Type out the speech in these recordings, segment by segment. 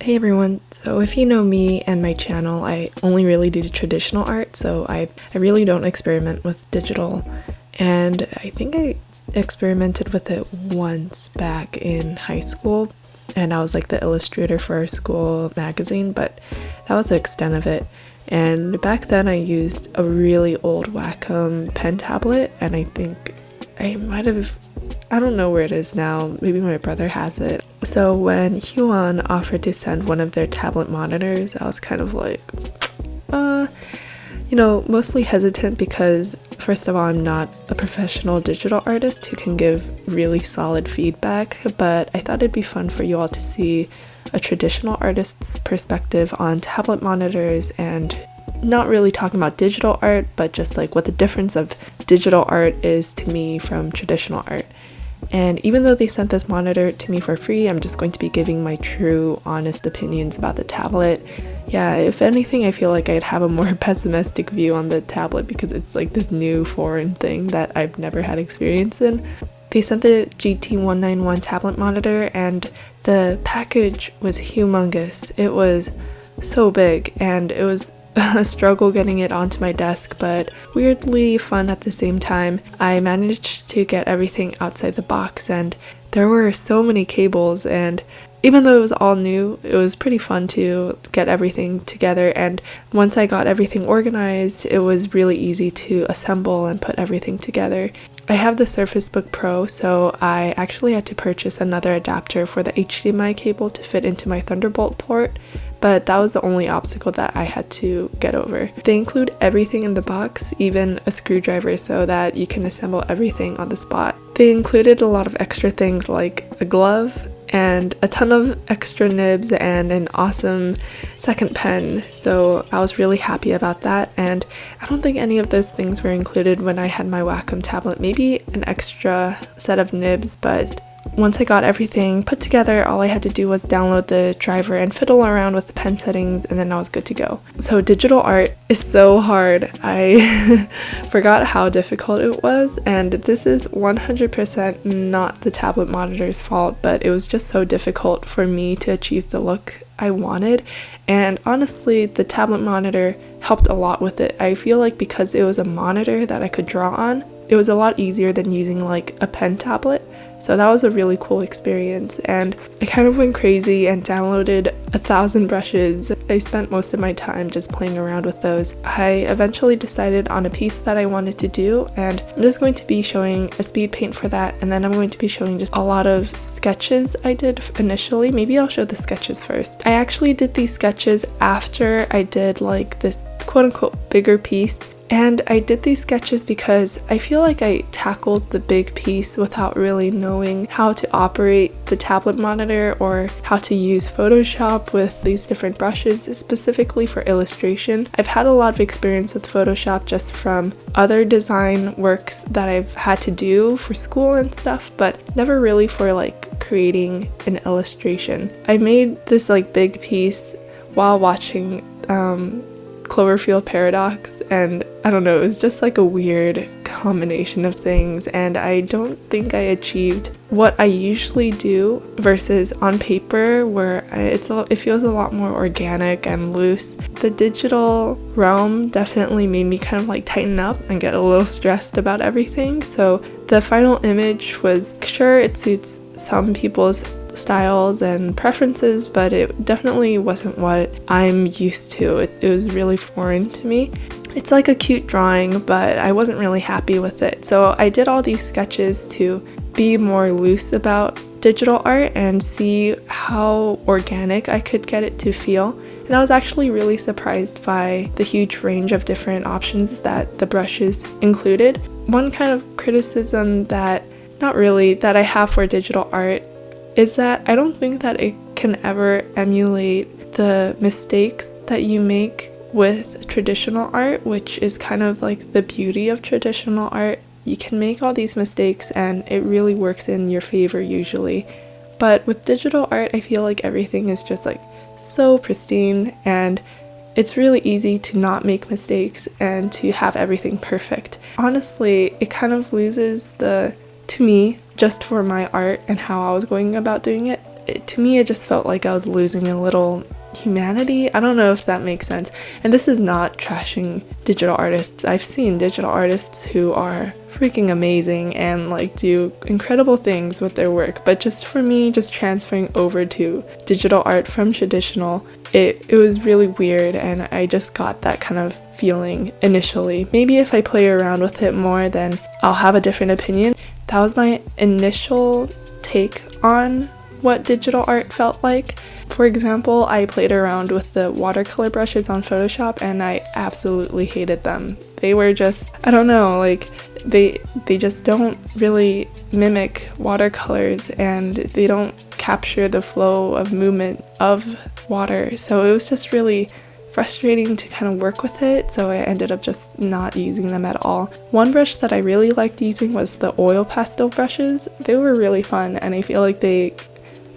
Hey everyone, so if you know me and my channel, I only really do traditional art, so I really don't experiment with digital, and I think I experimented with it once back in high school, and I was like the illustrator for our school magazine, but that was the extent of it. And back then I used a really old Wacom pen tablet, and I think I might have, I don't know where it is now, maybe my brother has it. So when Huion offered to send one of their tablet monitors, I was kind of like, mostly hesitant because first of all, I'm not a professional digital artist who can give really solid feedback, but I thought it'd be fun for you all to see a traditional artist's perspective on tablet monitors, and not really talking about digital art, but just like what the difference of digital art is to me from traditional art. And even though they sent this monitor to me for free, I'm just going to be giving my true, honest opinions about the tablet. Yeah, if anything, I feel like I'd have a more pessimistic view on the tablet because it's like this new foreign thing that I've never had experience in. They sent the GT191 tablet monitor, and the package was humongous. It was so big, and it was a struggle getting it onto my desk, but weirdly fun at the same time. I managed to get everything outside the box, and there were so many cables, and even though it was all new, it was pretty fun to get everything together. And once I got everything organized, it was really easy to assemble and put everything together. I have the Surface Book Pro, so I actually had to purchase another adapter for the HDMI cable to fit into my Thunderbolt port, but that was the only obstacle that I had to get over. They include everything in the box, even a screwdriver, so that you can assemble everything on the spot. They included a lot of extra things like a glove and a ton of extra nibs and an awesome second pen, so I was really happy about that. And I don't think any of those things were included when I had my Wacom tablet, maybe an extra set of nibs, but once I got everything put together, all I had to do was download the driver and fiddle around with the pen settings, and then I was good to go. So digital art is so hard. I forgot how difficult it was, and this is 100% not the tablet monitor's fault, but it was just so difficult for me to achieve the look I wanted. And honestly, the tablet monitor helped a lot with it. I feel like because it was a monitor that I could draw on, it was a lot easier than using like a pen tablet. So that was a really cool experience, and I kind of went crazy and downloaded 1,000 brushes. I spent most of my time just playing around with those. I eventually decided on a piece that I wanted to do, and I'm just going to be showing a speed paint for that, and then I'm going to be showing just a lot of sketches I did initially. Maybe I'll show the sketches first. I actually did these sketches after I did like this quote-unquote bigger piece. And I did these sketches because I feel like I tackled the big piece without really knowing how to operate the tablet monitor or how to use Photoshop with these different brushes, specifically for illustration. I've had a lot of experience with Photoshop just from other design works that I've had to do for school and stuff, but never really for like creating an illustration. I made this like big piece while watching Cloverfield Paradox, and I don't know, it was just like a weird combination of things, and I don't think I achieved what I usually do versus on paper where it feels a lot more organic and loose. The digital realm definitely made me kind of like tighten up and get a little stressed about everything. So the final image was, sure, it suits some people's styles and preferences, but it definitely wasn't what I'm used to. It was really foreign to me. It's like a cute drawing, but I wasn't really happy with it. So I did all these sketches to be more loose about digital art and see how organic I could get it to feel. And I was actually really surprised by the huge range of different options that the brushes included. One kind of criticism that I have for digital art is that I don't think that it can ever emulate the mistakes that you make with traditional art, which is kind of like the beauty of traditional art. You can make all these mistakes and it really works in your favor usually. But with digital art, I feel like everything is just like so pristine, and it's really easy to not make mistakes and to have everything perfect. Honestly, it kind of loses to me, just for my art and how I was going about doing it, to me it just felt like I was losing a little humanity. I don't know if that makes sense. And this is not trashing digital artists. I've seen digital artists who are freaking amazing and like do incredible things with their work, but just for me, just transferring over to digital art from traditional, it was really weird, and I just got that kind of feeling initially. Maybe if I play around with it more, then I'll have a different opinion. That was my initial take on what digital art felt like. For example, I played around with the watercolor brushes on Photoshop and I absolutely hated them. They were just, I don't know, like they just don't really mimic watercolors, and they don't capture the flow of movement of water. So it was just really frustrating to kind of work with it, so I ended up just not using them at all. One brush that I really liked using was the oil pastel brushes. They were really fun, and I feel like they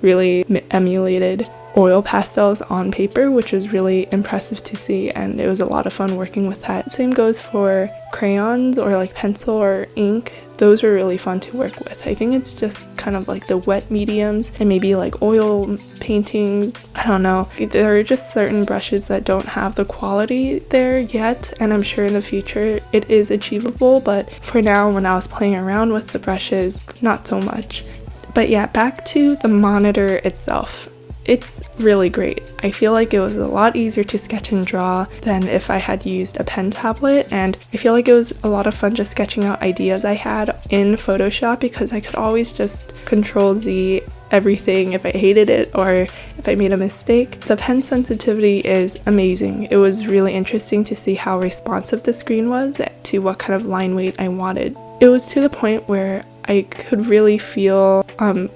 really emulated oil pastels on paper, which was really impressive to see, and it was a lot of fun working with that. Same goes for crayons or like pencil or ink. Those were really fun to work with. I think it's just kind of like the wet mediums and maybe like oil painting. I don't know. There are just certain brushes that don't have the quality there yet, and I'm sure in the future it is achievable, but for now, when I was playing around with the brushes, not so much. But yeah, back to the monitor itself. It's really great. I feel like it was a lot easier to sketch and draw than if I had used a pen tablet, and I feel like it was a lot of fun just sketching out ideas I had in Photoshop, because I could always just Control Z everything if I hated it or if I made a mistake. The pen sensitivity is amazing. It was really interesting to see how responsive the screen was to what kind of line weight I wanted. It was to the point where I could really feel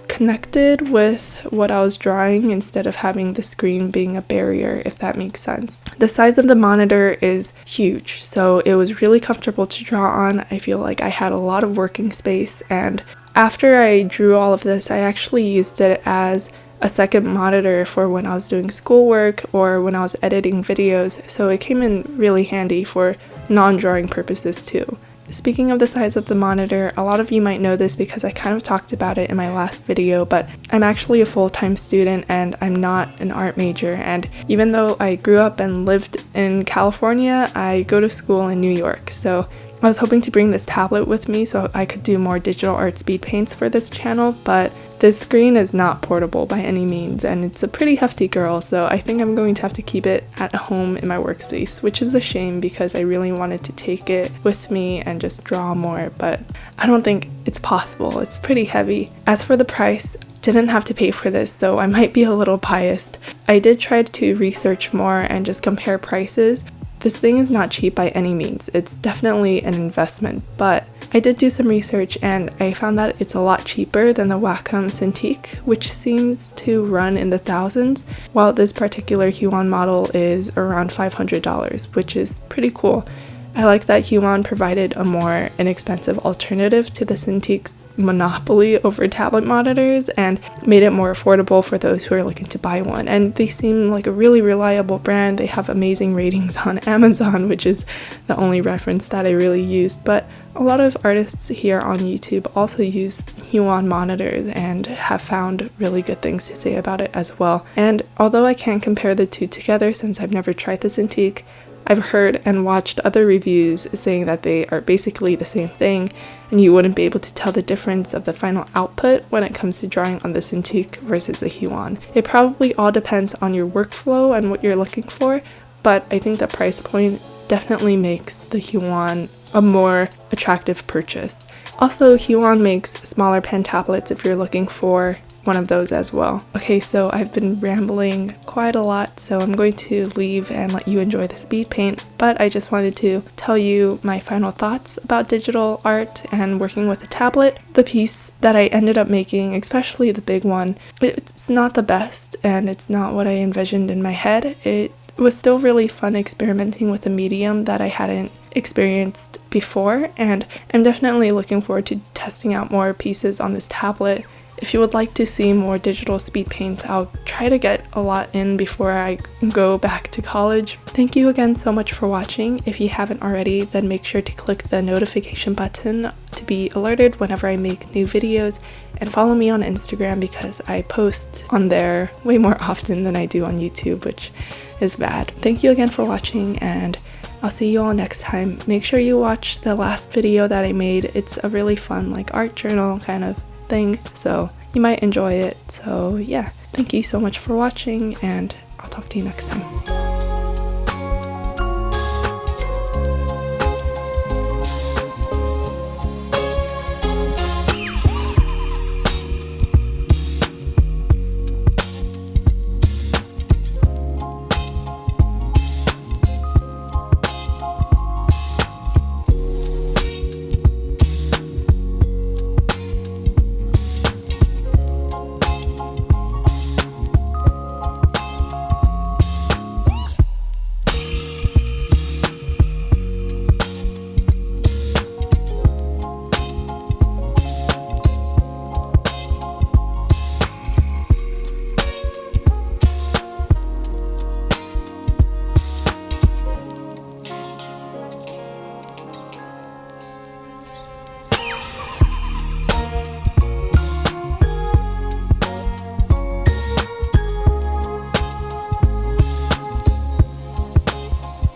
connected with what I was drawing instead of having the screen being a barrier, if that makes sense. The size of the monitor is huge, so it was really comfortable to draw on. I feel like I had a lot of working space, and after I drew all of this, I actually used it as a second monitor for when I was doing schoolwork or when I was editing videos, so it came in really handy for non-drawing purposes too. Speaking of the size of the monitor, a lot of you might know this because I kind of talked about it in my last video, but I'm actually a full-time student and I'm not an art major, and even though I grew up and lived in California, I go to school in New York, so I was hoping to bring this tablet with me so I could do more digital art speed paints for this channel, but this screen is not portable by any means, and it's a pretty hefty girl, so I think I'm going to have to keep it at home in my workspace, which is a shame because I really wanted to take it with me and just draw more, but I don't think it's possible. It's pretty heavy. As for the price, didn't have to pay for this, so I might be a little biased. I did try to research more and just compare prices. This thing is not cheap by any means. It's definitely an investment, but I did do some research and I found that it's a lot cheaper than the Wacom Cintiq, which seems to run in the thousands, while this particular Huion model is around $500, which is pretty cool. I like that Huion provided a more inexpensive alternative to the Cintiq's monopoly over tablet monitors and made it more affordable for those who are looking to buy one. And they seem like a really reliable brand. They have amazing ratings on Amazon, which is the only reference that I really used. But a lot of artists here on YouTube also use Huion monitors and have found really good things to say about it as well. And although I can't compare the two together since I've never tried the Cintiq, I've heard and watched other reviews saying that they are basically the same thing and you wouldn't be able to tell the difference of the final output when it comes to drawing on the Cintiq versus the Huion. It probably all depends on your workflow and what you're looking for, but I think the price point definitely makes the Huion a more attractive purchase. Also, Huion makes smaller pen tablets if you're looking for one of those as well. Okay, so I've been rambling quite a lot, so I'm going to leave and let you enjoy the speed paint, but I just wanted to tell you my final thoughts about digital art and working with a tablet. The piece that I ended up making, especially the big one, it's not the best and it's not what I envisioned in my head. It was still really fun experimenting with a medium that I hadn't experienced before, and I'm definitely looking forward to testing out more pieces on this tablet. If you would like to see more digital speed paints, I'll try to get a lot in before I go back to college. Thank you again so much for watching. If you haven't already, then make sure to click the notification button to to be alerted whenever I make new videos, and follow me on Instagram because I post on there way more often than I do on YouTube, which is bad. Thank you again for watching, and I'll see you all next time. Make sure you watch the last video that I made. It's a really fun like art journal kind of thing, so you might enjoy it. So yeah, thank you so much for watching, and I'll talk to you next time.